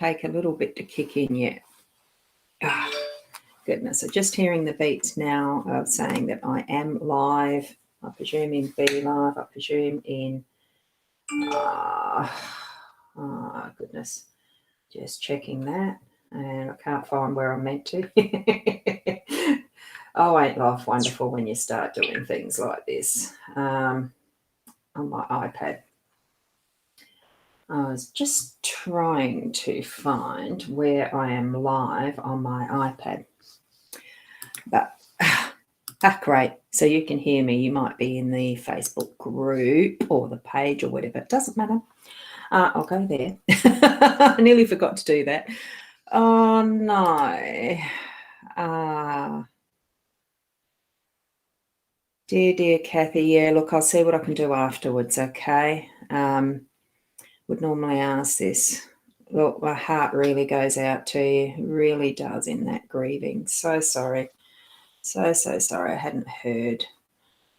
take a little bit to kick in yet. Oh, goodness. So just hearing the beats now of saying that I am live. I presume in Be Live. I presume in... oh, goodness. Just checking that. And I can't find where I'm meant to. Oh, ain't life wonderful when you start doing things like this on my iPad. I was just trying to find where I am live on my iPad. But, great. So you can hear me. You might be in the Facebook group or the page or whatever. It doesn't matter. I'll go there. I nearly forgot to do that. Oh, no. Dear Kathy, yeah, look, I'll see what I can do afterwards, okay? Would normally ask this. Look, my heart really goes out to you, really does, in that grieving. So sorry. So sorry I hadn't heard,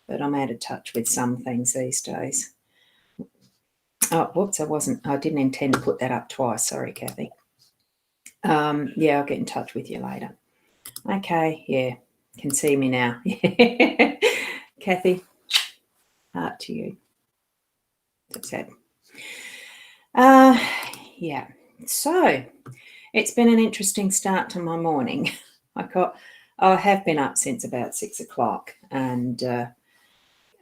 but I'm out of touch with some things these days. Oh, whoops, I didn't intend to put that up twice. Sorry, Kathy. Yeah, I'll get in touch with you later. Okay, yeah, can see me now. Kathy, heart to you. That's sad. Yeah, so it's been an interesting start to my morning. I have been up since about 6 o'clock, and I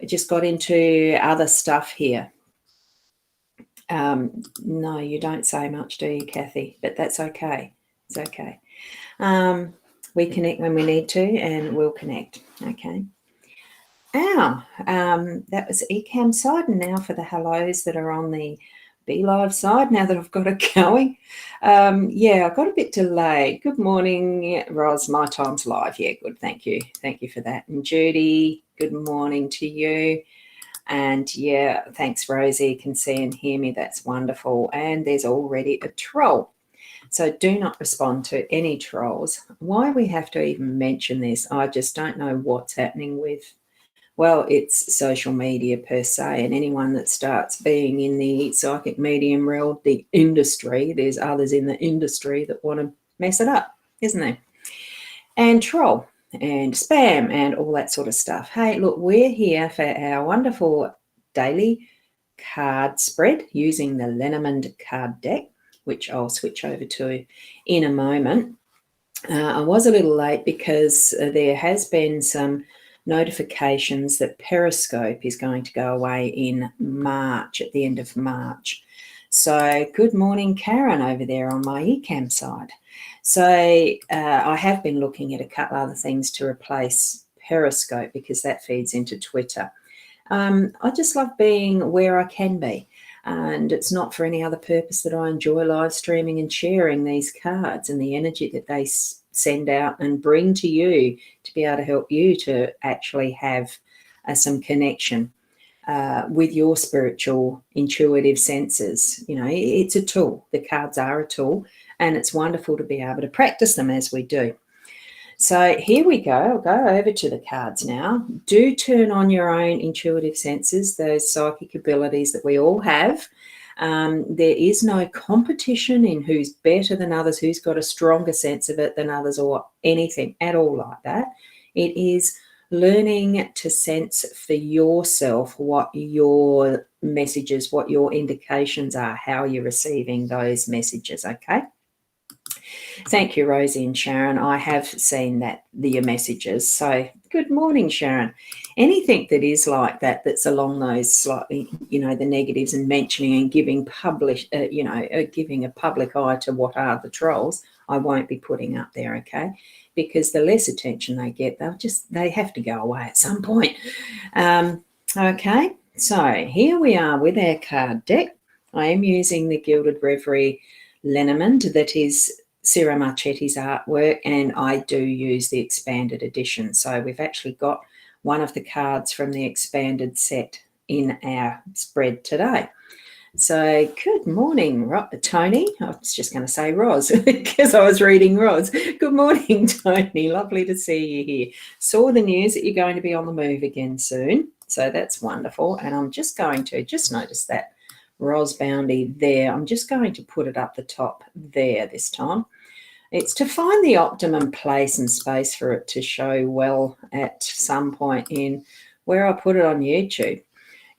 just got into other stuff here. No, you don't say much, do you, Kathy? But that's okay. It's okay. We connect when we need to, and we'll connect. Okay. That was Ecamm side, and now for the hellos that are on the Be Live side, now that I've got it going. Yeah, I got a bit delayed. Good morning, Roz. My time's live. Yeah, good. Thank you. Thank you for that. And Judy, good morning to you. And yeah, thanks, Rosie. You can see and hear me. That's wonderful. And there's already a troll. So do not respond to any trolls. Why we have to even mention this, I just don't know what's happening with, well, it's social media per se, and anyone that starts being in the psychic medium realm, the industry, there's others in the industry that want to mess it up, isn't there? And troll and spam and all that sort of stuff. Hey, look, we're here for our wonderful daily card spread using the Lenormand card deck, which I'll switch over to in a moment. I was a little late because there has been some notifications that Periscope is going to go away in March, at the end of March. So good morning, Karen, over there on my Ecamm side. So I have been looking at a couple other things to replace Periscope because that feeds into Twitter. I just love being where I can be. And it's not for any other purpose that I enjoy live streaming and sharing these cards and the energy that they send out and bring to you to be able to help you to actually have some connection with your spiritual intuitive senses. You know, it's a tool. The cards are a tool, and it's wonderful to be able to practice them as we do. So here we go. I'll go over to the cards now. Do turn on your own intuitive senses, those psychic abilities that we all have. There is no competition in who's better than others, who's got a stronger sense of it than others, or anything at all like that. It is learning to sense for yourself what your messages, what your indications are, how you're receiving those messages, okay? Thank you, Rosie and Sharon. I have seen that, your messages. So good morning, Sharon. Anything that is like that, that's along those slightly, you know, the negatives and mentioning and giving giving a public eye to what are the trolls, I won't be putting up there, okay? Because the less attention they get, they have to go away at some point. Okay, so here we are with our card deck. I am using the Gilded Reverie Lenormand, that is Ciro Marchetti's artwork, and I do use the expanded edition. So we've actually got one of the cards from the expanded set in our spread today. So good morning, Tony. I was just going to say Roz because I was reading Roz. Good morning, Tony. Lovely to see you here. Saw the news that you're going to be on the move again soon. So that's wonderful. And I'm just going to notice that Ros Boundy there. I'm just going to put it up the top there this time. It's to find the optimum place and space for it to show well at some point in where I put it on YouTube.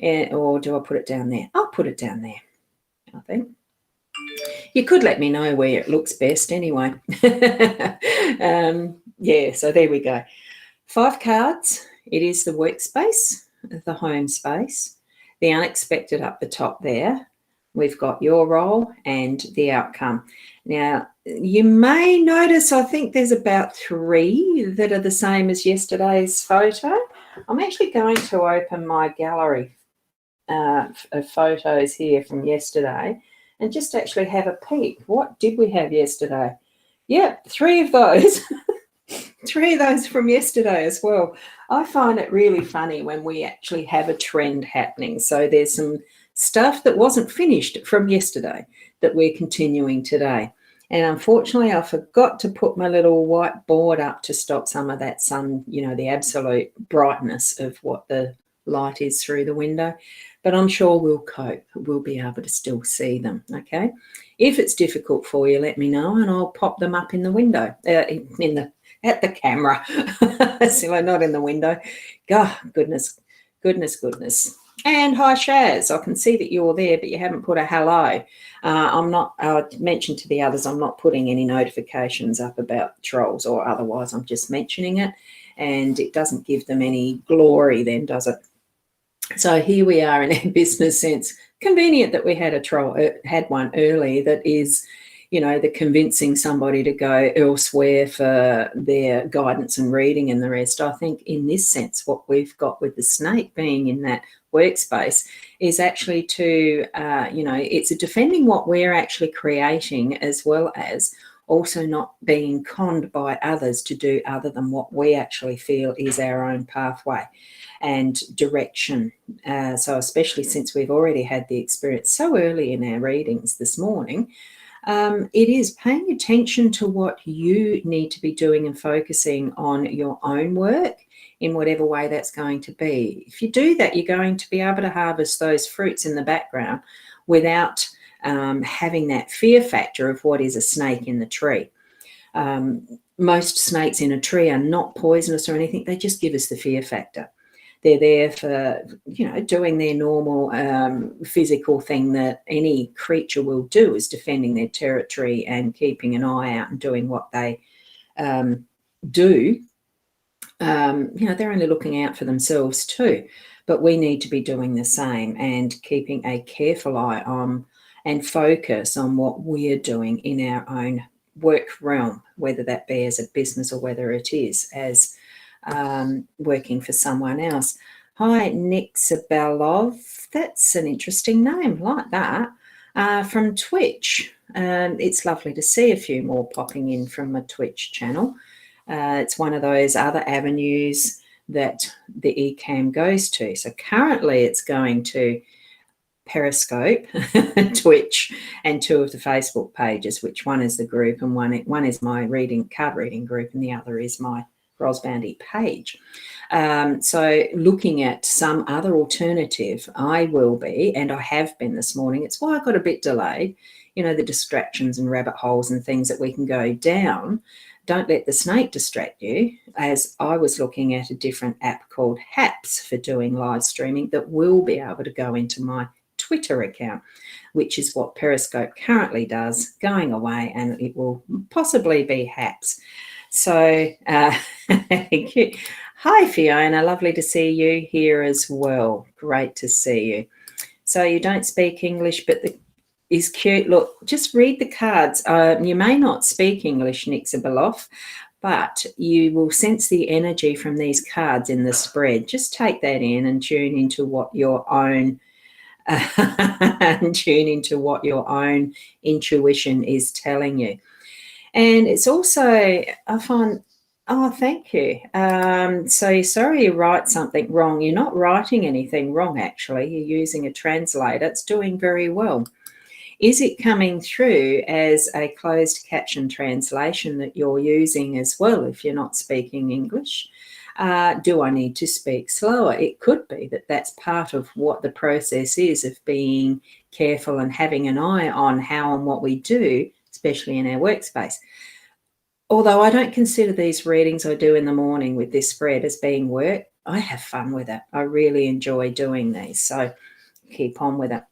Or do I put it down there? I'll put it down there, I think. You could let me know where it looks best anyway. Yeah, so there we go. 5 cards. It is the workspace, the home space, the unexpected up the top there. We've got your role and the outcome. Now, you may notice, I think there's about 3 that are the same as yesterday's photo. I'm actually going to open my gallery of photos here from yesterday and just actually have a peek. What did we have yesterday? Yeah, 3 of those. 3 of those from yesterday as well. I find it really funny when we actually have a trend happening. So there's some stuff that wasn't finished from yesterday that we're continuing today. And unfortunately, I forgot to put my little white board up to stop some of that sun, you know, the absolute brightness of what the light is through the window. But I'm sure we'll cope. We'll be able to still see them, okay? If it's difficult for you, let me know and I'll pop them up in the window, at the camera. So not in the window. God, goodness. And hi, Shaz. I can see that you're there, but you haven't put a hello. I mentioned to the others, I'm not putting any notifications up about trolls or otherwise. I'm just mentioning it, and it doesn't give them any glory then, does it? So here we are in a business sense. Convenient that we had a troll, had one early that is, you know, the convincing somebody to go elsewhere for their guidance and reading and the rest. I think in this sense, what we've got with the snake being in that workspace is actually to, you know, it's defending what we're actually creating, as well as also not being conned by others to do other than what we actually feel is our own pathway and direction. So especially since we've already had the experience so early in our readings this morning, it is paying attention to what you need to be doing and focusing on your own work in whatever way that's going to be. If you do that, you're going to be able to harvest those fruits in the background without having that fear factor of what is a snake in the tree. Most snakes in a tree are not poisonous or anything. They just give us the fear factor. They're there for, you know, doing their normal physical thing that any creature will do, is defending their territory and keeping an eye out and doing what they do. You know, they're only looking out for themselves too. But we need to be doing the same and keeping a careful eye on and focus on what we're doing in our own work realm, whether that be as a business or whether it is as working for someone else. Hi, Nick Sabelov. That's an interesting name, like that. From Twitch. It's lovely to see a few more popping in from a Twitch channel. It's one of those other avenues that the eCam goes to. So currently it's going to Periscope, Twitch, and 2 of the Facebook pages, which one is the group and one is my card reading group, and the other is my Ros Boundy page. So looking at some other alternative, I will be, and I have been this morning. It's why I got a bit delayed. You know, the distractions and rabbit holes and things that we can go down. Don't let the snake distract you, as I was looking at a different app called Haps for doing live streaming that will be able to go into my Twitter account, which is what Periscope currently does, going away, and it will possibly be Haps. So thank you. Hi, Fiona. Lovely to see you here as well. Great to see you. So you don't speak English, but is cute. Look, just read the cards. You may not speak English, Nick Zabeloff, but you will sense the energy from these cards in the spread. Just take that in and tune into what your own intuition is telling you. And it's also, I find, oh, thank you. So sorry you write something wrong. You're not writing anything wrong, actually. You're using a translator. It's doing very well. Is it coming through as a closed caption translation that you're using as well if you're not speaking English? Do I need to speak slower? It could be that that's part of what the process is of being careful and having an eye on how and what we do, especially in our workspace. Although I don't consider these readings I do in the morning with this spread as being work, I have fun with it. I really enjoy doing these, so keep on with it.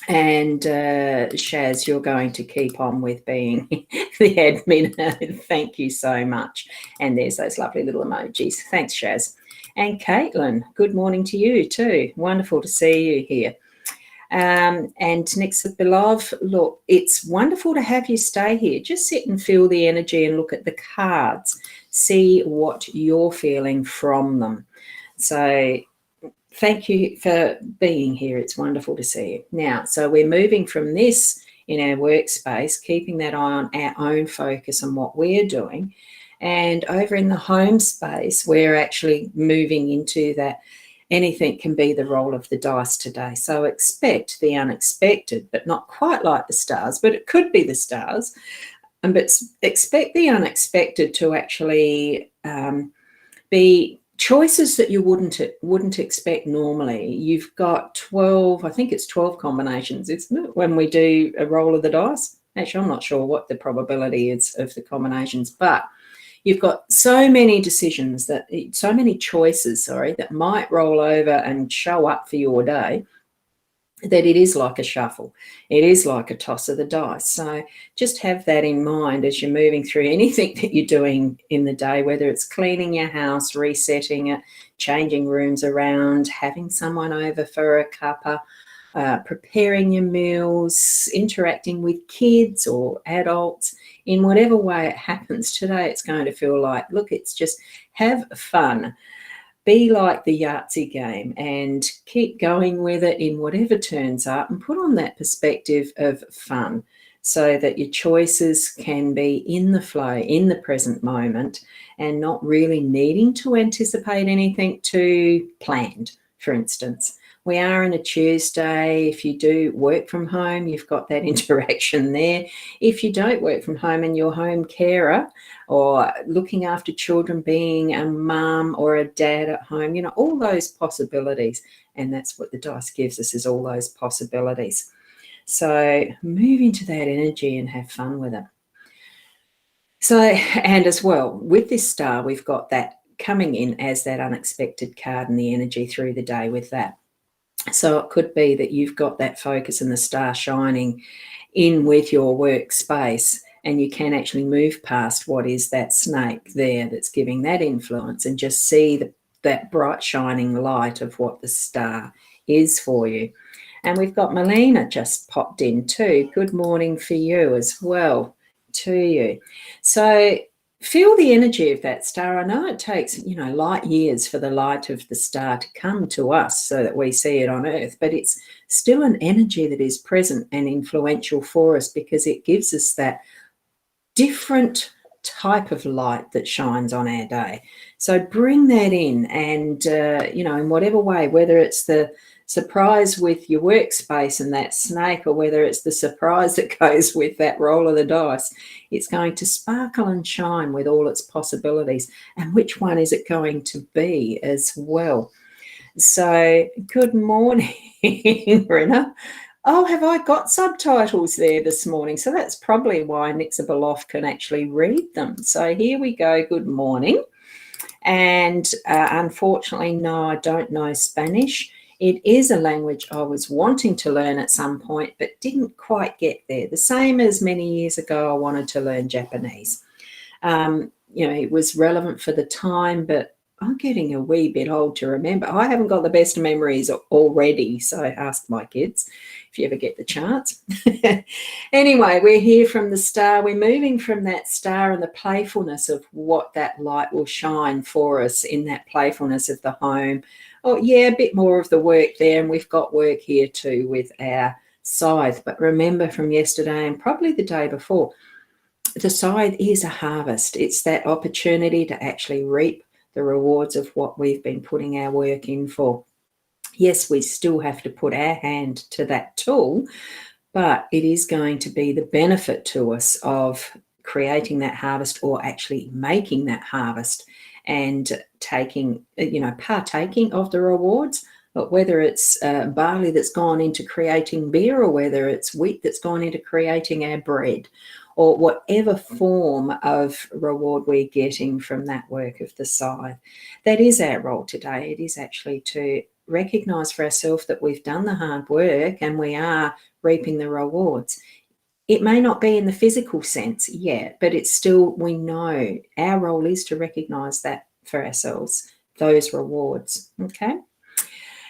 And Shaz, you're going to keep on with being the admin. Thank you so much. And there's those lovely little emojis. Thanks, Shaz. And Caitlin, good morning to you too. Wonderful to see you here. And next up, beloved, look, it's wonderful to have you stay here. Just sit and feel the energy and look at the cards. See what you're feeling from them. So thank you for being here. It's wonderful to see you. Now, so we're moving from this in our workspace, keeping that eye on our own focus on what we're doing. And over in the home space, we're actually moving into that anything can be the roll of the dice today. So expect the unexpected, but not quite like the stars, but it could be the stars. But expect the unexpected to actually be choices that you wouldn't expect normally. You've got 12, I think it's 12 combinations, isn't it, when we do a roll of the dice? Actually, I'm not sure what the probability is of the combinations, but you've got so many decisions, so many choices, that might roll over and show up for your day, that it is like a shuffle. It is like a toss of the dice. So just have that in mind as you're moving through anything that you're doing in the day, whether it's cleaning your house, resetting it, changing rooms around, having someone over for a cuppa, preparing your meals, interacting with kids or adults. In whatever way it happens today, it's going to feel like, look, it's just have fun. Be like the Yahtzee game and keep going with it in whatever turns up, and put on that perspective of fun so that your choices can be in the flow, in the present moment, and not really needing to anticipate anything too planned, for instance. We are on a Tuesday. If you do work from home, you've got that interaction there. If you don't work from home and you're home carer or looking after children, being a mum or a dad at home, all those possibilities. And that's what the dice gives us, is all those possibilities. So move into that energy and have fun with it. So, and as well, with this star, we've got that coming in as that unexpected card and the energy through the day with that. So it could be that you've got that focus and the star shining in with your workspace, and you can actually move past what is that snake there that's giving that influence and just see that bright shining light of what the star is for you. And we've got Melina just popped in too. Good morning for you as well to you. So feel the energy of that star. I know it takes, light years for the light of the star to come to us so that we see it on Earth, but it's still an energy that is present and influential for us because it gives us that different type of light that shines on our day. So bring that in and, in whatever way, whether it's the surprise with your workspace and that snake, or whether it's the surprise that goes with that roll of the dice, it's going to sparkle and shine with all its possibilities. And which one is it going to be as well? So good morning, Brenna. Oh, have I got subtitles there this morning? So that's probably why Nixabaloff can actually read them. So here we go. Good morning. And unfortunately, no, I don't know Spanish. It is a language I was wanting to learn at some point, but didn't quite get there. The same as many years ago, I wanted to learn Japanese. It was relevant for the time, but I'm getting a wee bit old to remember. I haven't got the best memories already, so ask my kids if you ever get the chance. Anyway, we're here from the star. We're moving from that star and the playfulness of what that light will shine for us in that playfulness of the home. Oh, yeah, a bit more of the work there, and we've got work here too with our scythe. But remember from yesterday and probably the day before, the scythe is a harvest. It's that opportunity to actually reap the rewards of what we've been putting our work in for. Yes, we still have to put our hand to that tool, but it is going to be the benefit to us of creating that harvest, or actually making that harvest and partaking of the rewards, But whether it's barley that's gone into creating beer, or whether it's wheat that's gone into creating our bread, or whatever form of reward we're getting from that work of the scythe, that is our role today. It is actually to recognise for ourselves that we've done the hard work and we are reaping the rewards. It may not be in the physical sense yet, but it's still, we know our role is to recognise that for ourselves, those rewards, okay?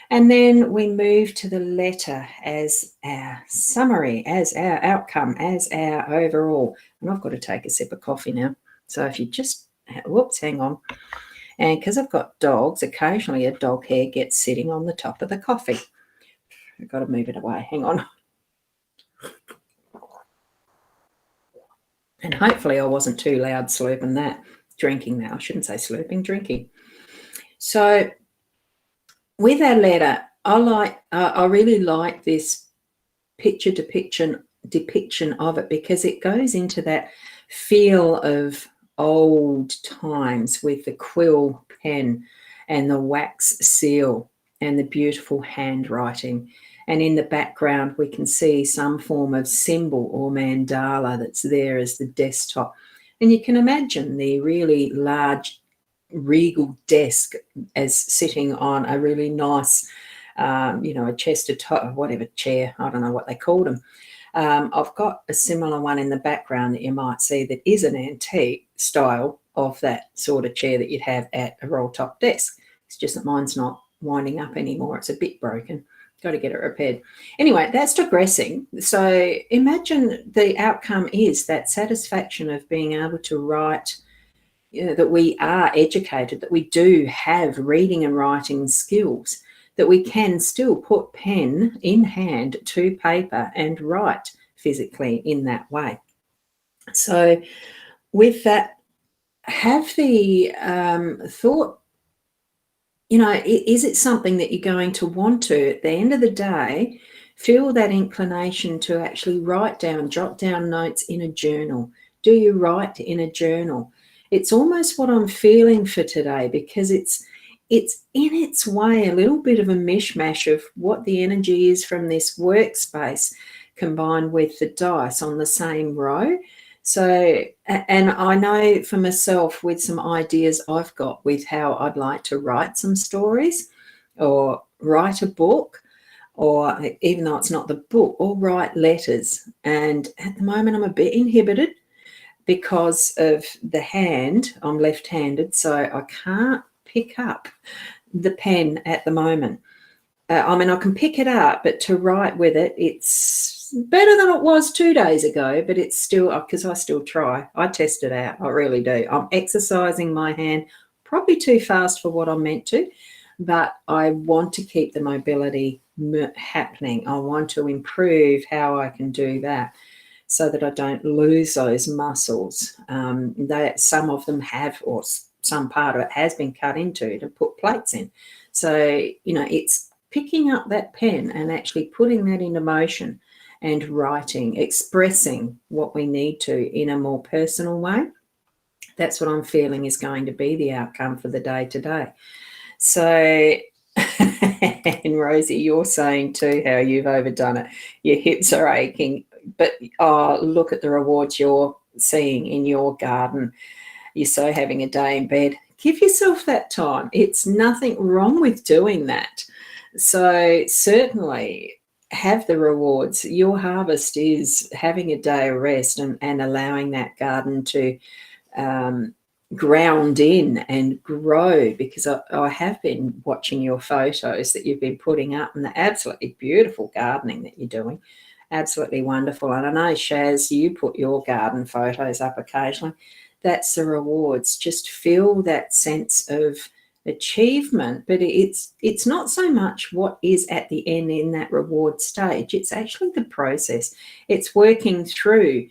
And then we move to the letter as our summary, as our outcome, as our overall. And I've got to take a sip of coffee now. So if you just, whoops, hang on. And because I've got dogs, occasionally a dog hair gets sitting on the top of the coffee. I've got to move it away. Hang on. And hopefully I wasn't too loud slurping that, drinking that. I shouldn't say slurping, drinking. So with our letter, I really like this picture depiction of it, because it goes into that feel of old times with the quill pen and the wax seal and the beautiful handwriting. And in the background, we can see some form of symbol or mandala that's there as the desktop. And you can imagine the really large regal desk as sitting on a really nice, a chest of whatever chair, I don't know what they called them. I've got a similar one in the background that you might see that is an antique style of that sort of chair that you'd have at a roll top desk. It's just that mine's not winding up anymore. It's a bit broken. Got to get it repaired. Anyway, that's digressing. So imagine the outcome is that satisfaction of being able to write, that we are educated, that we do have reading and writing skills, that we can still put pen in hand to paper and write physically in that way. So with that, have the thought, is it something that you're going to want to, at the end of the day, feel that inclination to actually write down, jot down notes in a journal? Do you write in a journal? It's almost what I'm feeling for today, because it's in its way a little bit of a mishmash of what the energy is from this workspace combined with the dice on the same row. So, and I know for myself, with some ideas I've got with how I'd like to write some stories or write a book, or even though it's not the book, or write letters. And at the moment I'm a bit inhibited because of the hand. I'm left-handed, so I can't pick up the pen at the moment. I can pick it up, but to write with it, it's better than it was 2 days ago, but it's still, because I still try. I test it out. I really do. I'm exercising my hand, probably too fast for what I'm meant to, but I want to keep the mobility happening. I want to improve how I can do that so that I don't lose those muscles. Some of them have, or some part of it has been cut into to put plates in. So, it's picking up that pen and actually putting that into motion and writing, expressing what we need to in a more personal way. That's what I'm feeling is going to be the outcome for the day today. So, and Rosie, you're saying too how you've overdone it. Your hips are aching, but look at the rewards you're seeing in your garden. You're so having a day in bed. Give yourself that time. It's nothing wrong with doing that. So certainly have the rewards. Your harvest is having a day of rest and allowing that garden to ground in and grow, because I have been watching your photos that you've been putting up, and the absolutely beautiful gardening that you're doing. Absolutely wonderful. And I know, Shaz, you put your garden photos up occasionally. That's the rewards. Just feel that sense of achievement, but it's not so much what is at the end in that reward stage. It's actually the process. It's working through,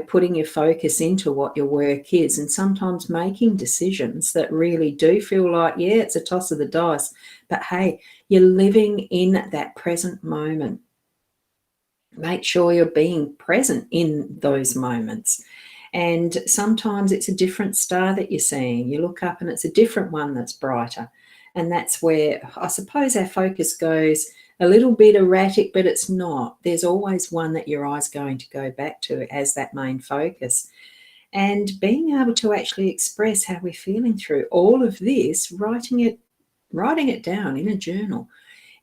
putting your focus into what your work is, and sometimes making decisions that really do feel like, yeah, it's a toss of the dice, but hey, you're living in that present moment. Make sure you're being present in those moments. And sometimes it's a different star that you're seeing. You look up and it's a different one that's brighter. And that's where I suppose our focus goes a little bit erratic, but it's not. There's always one that your eye's going to go back to as that main focus. And being able to actually express how we're feeling through all of this, writing it down in a journal,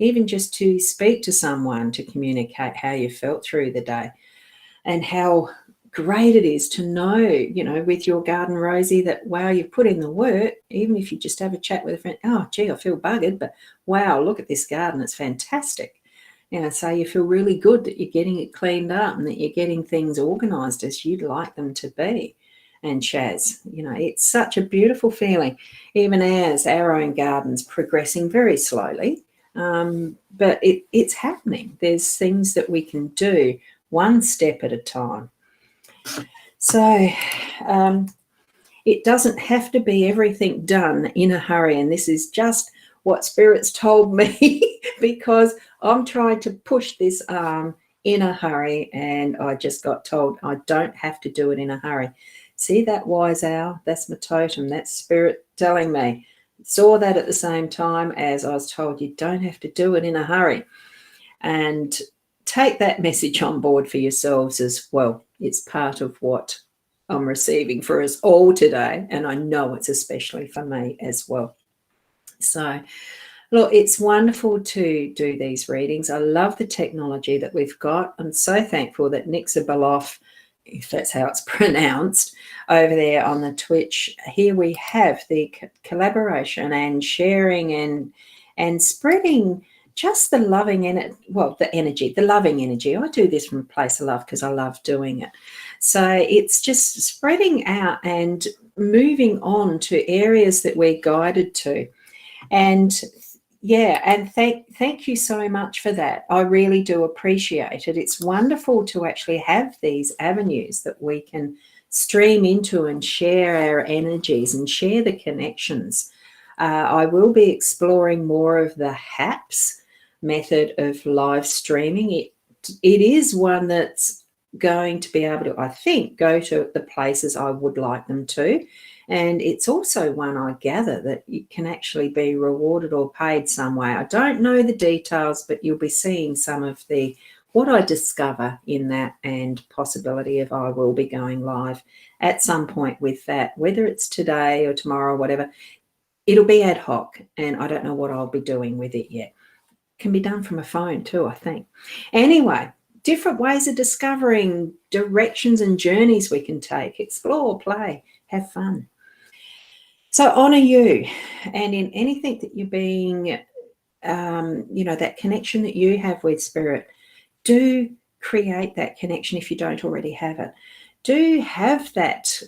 even just to speak to someone to communicate how you felt through the day, and how great it is to know, with your garden, Rosie, that, wow, you've put in the work. Even if you just have a chat with a friend, oh, gee, I feel buggered, but wow, look at this garden, it's fantastic. So you feel really good that you're getting it cleaned up and that you're getting things organised as you'd like them to be. And Chaz, it's such a beautiful feeling, even as our own garden's progressing very slowly, but it's happening. There's things that we can do one step at a time. So it doesn't have to be everything done in a hurry. And this is just what Spirit's told me because I'm trying to push this arm in a hurry, and I just got told I don't have to do it in a hurry. See that wise owl? That's my totem. That's Spirit telling me. Saw that at the same time as I was told you don't have to do it in a hurry. And take that message on board for yourselves as well. It's part of what I'm receiving for us all today, and I know it's especially for me as well. So, look, it's wonderful to do these readings. I love the technology that we've got. I'm so thankful that Nixabaloff, if that's how it's pronounced, over there on the Twitch, here we have the collaboration and sharing and spreading just the loving the loving energy. I do this from a place of love because I love doing it. So it's just spreading out and moving on to areas that we're guided to. And thank you so much for that. I really do appreciate it. It's wonderful to actually have these avenues that we can stream into and share our energies and share the connections. I will be exploring more of the HAPS method of live streaming. It is one that's going to be able to, I think, go to the places I would like them to. And it's also one, I gather, that you can actually be rewarded or paid some way. I don't know the details, but you'll be seeing some of what I discover in that, and possibility of I will be going live at some point with that, whether it's today or tomorrow or whatever. It'll be ad hoc, and I don't know what I'll be doing with it yet. Can be done from a phone too, I think. Anyway, different ways of discovering directions and journeys we can take. Explore, play, have fun. So honour you, and in anything that you're being, that connection that you have with Spirit, do create that connection if you don't already have it. Do have that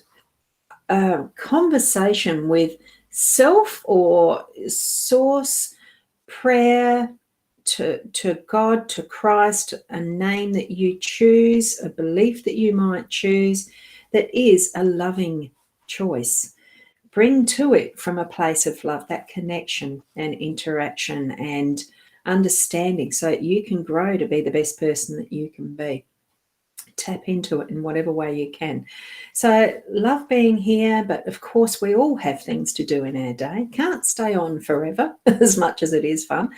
conversation with self or source, prayer, to God, to Christ, a name that you choose, a belief that you might choose that is a loving choice. Bring to it from a place of love that connection and interaction and understanding so that you can grow to be the best person that you can be. Tap into it in whatever way you can. So love being here, but of course we all have things to do in our day. Can't stay on forever as much as it is fun.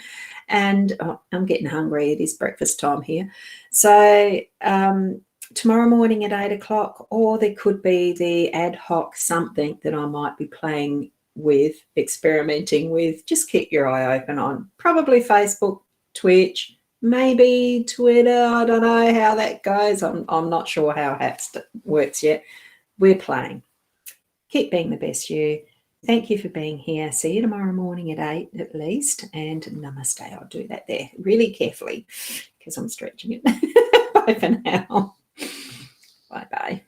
And I'm getting hungry. It is breakfast time here. So tomorrow morning at 8 o'clock, or there could be the ad hoc something that I might be playing with, experimenting with. Just keep your eye open on probably Facebook, Twitch, maybe Twitter. I don't know how that goes. I'm not sure how HAPS works yet. We're playing. Keep being the best you. Thank you for being here. See you tomorrow morning at 8 at least. And namaste. I'll do that there really carefully because I'm stretching it. Bye for now. Bye-bye.